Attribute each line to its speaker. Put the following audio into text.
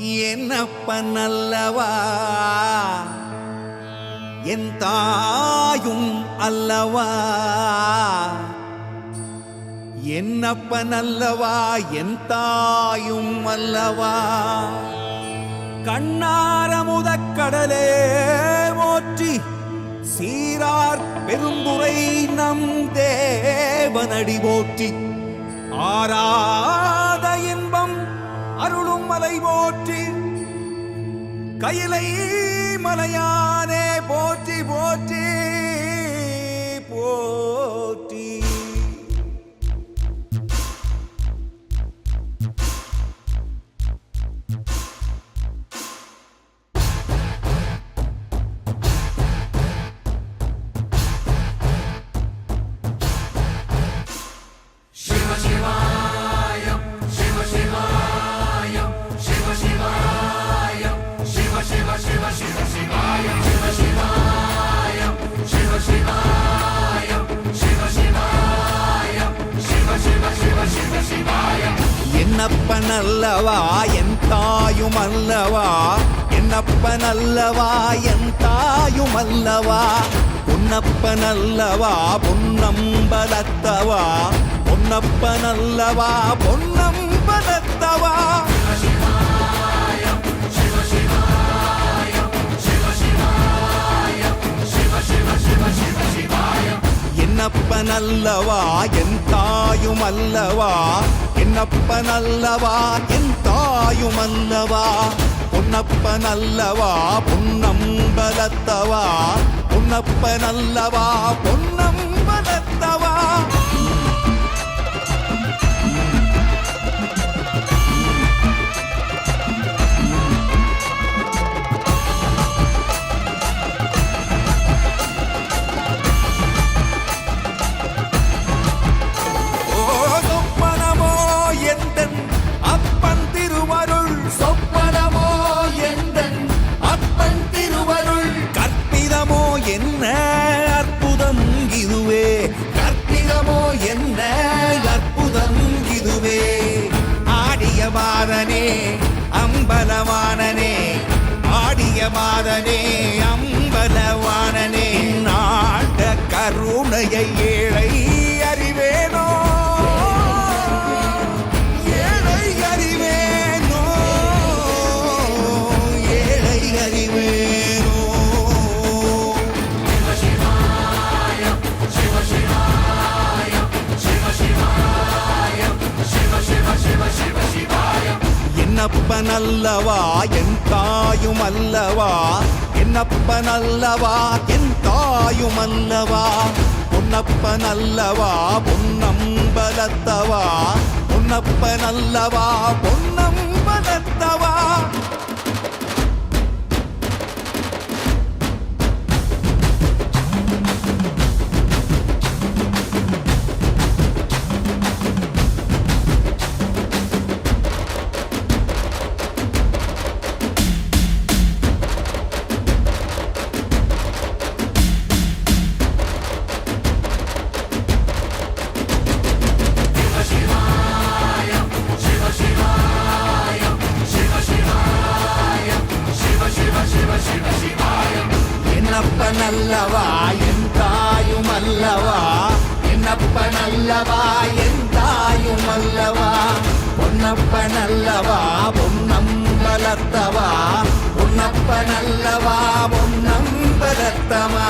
Speaker 1: என்னப்பன் அல்லவா என் தாயும் அல்லவா, என்னப்பன் அல்லவா என் தாயும் அல்லவா. கண்ணார முதக்கடலே போற்றி சீரார் பெருந்துரை நம் தேவனடி போற்றி. ஆராத இன்பம் அருளும் மலை போற்றி, கையிலை மலையானே போற்றி போற்றி போற்றி. என்னப்பன் அல்லவா என் தாயும் அல்லவா, என்னப்பன் அல்லவா என் தாயும் அல்லவா. பொன்னப்பன் அல்லவா பொன்னம்பலத்தவா, பொன்னப்பன் அல்லவா பொன்னம்பலத்தவா. என்னப்பன் அல்லவா என் தாயும் அல்லவா, என்னப்பன் அல்லவா என் தாயும் அல்லவா. பொன்னப்பன் அல்லவா பொன்னம்பலத்தவா, பொன்னப்பன் அல்லவா பொன்னம்பலத்தவா. என்ன அற்புதம் இதுவே, கற்பிதமோ என்ன அற்புதம் இதுவே. ஆடிய மாதனே அம்பலவானனே, ஆடிய மாதனே அம்பலவானனே. நாட கருணையை ஏழை அறிவேனோ, ஏழை அறிவேனோ, ஏழை அறிவேனோ. என்னப்பன் அல்லவா என் தாயும் அல்லவா, என்னப்பன் அல்லவா என் தாயும் அல்லவா. பொன்னப்பன் அல்லவா பொன்னம்பலத்தவா, பொன்னப்பன் அல்லவா பொன்னம்பலத்தவா. என்னப்பன் அல்லவா என் தாயும் அல்லவா, என்னப்பன் அல்லவா என் தாயும் அல்லவா. பொன்னப்பன் அல்லவா பொன்னம்பலத்தவா, பொன்னப்பன் அல்லவா பொன்னம்பலத்தவா.